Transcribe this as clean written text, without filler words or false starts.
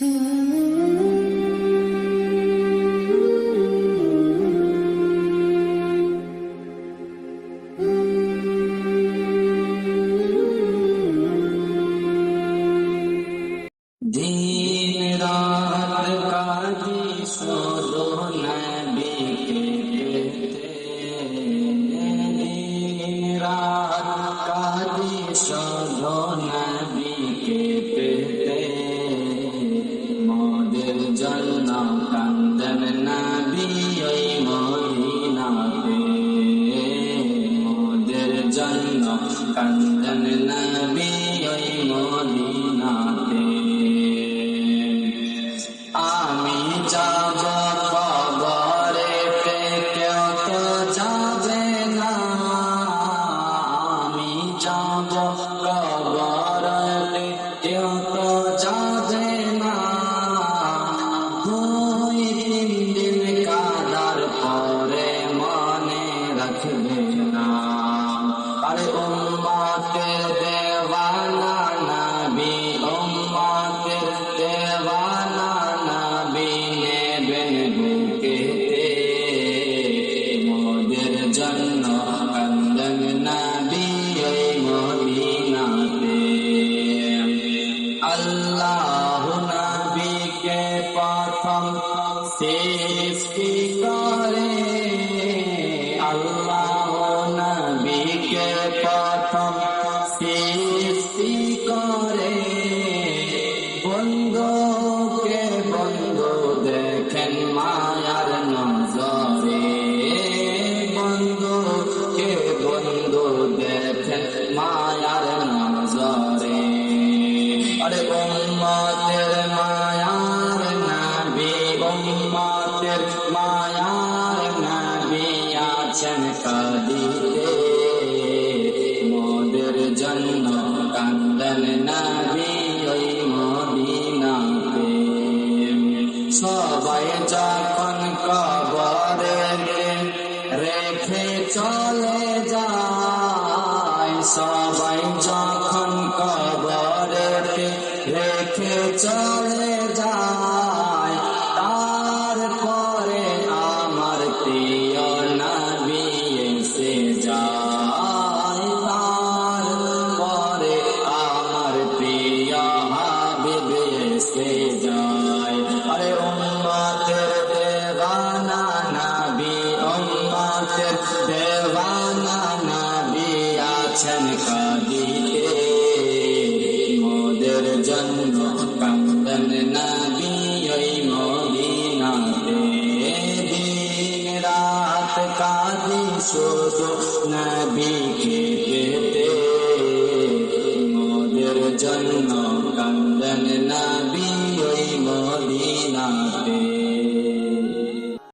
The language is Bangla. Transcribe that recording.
दिन रात काजी शुद्ध नबी के पेते, दिन रात काजी शुद्ध नबी के पेते, मोদের জন্য কান্দেন নবী ওই মদিনাতে, মোদের জন্য কান্দেন নবী ওই মদিনাতে। আমি যাব কবরেতে কেউ তো যাবে না, আমি যাব কবরেতে কেউ তো যাবে না, 2-3 দিন কাদার পরে মনে রাখবে না। আরে উম্মতের দেওয়ানা নবী, উম্মতের দেওয়ানা নবী নেবেন বুকেতে, মোদের জন্য কান্দেন নবী ওই মদিনাতে। আল্লাহ নবীকে প্রথম সৃষ্টি করে, আল্লাহ নবীকে প্রথম সৃষ্টি করে, বন্ধুকে বন্ধু দেখেন মায়ার নজরে, বন্ধুকে বন্ধু দেখেন মায়ার নজরে। আরে উম্মতের মায়ার নবী, উম্মতের মায়ার নবী আছেন কাঁদিতে, মোদের জন্য কান্দেন নবী ওই মদিনাতে। সবাই যখন কবরেতে রেখে চলে যায়, সবাই যখন কবরেতে রেখে চলে যায়, তারপরে আমার প্রিয় নবী এসে যায়, তারপরে আমার প্রিয় হাবিব এসে যায়। আরে উম্মতের দেওয়ানা নবী, উম্মতের দেওয়ানা নবী আছেন কাঁদিতে, মোদের জন্য কান্দেন নবী ওই মদিনাতে। দিন রাত কাঁদি শুধু নবীকে পেতে, মোদের জন্য কান্দেন নবী ওই মদিনাতে।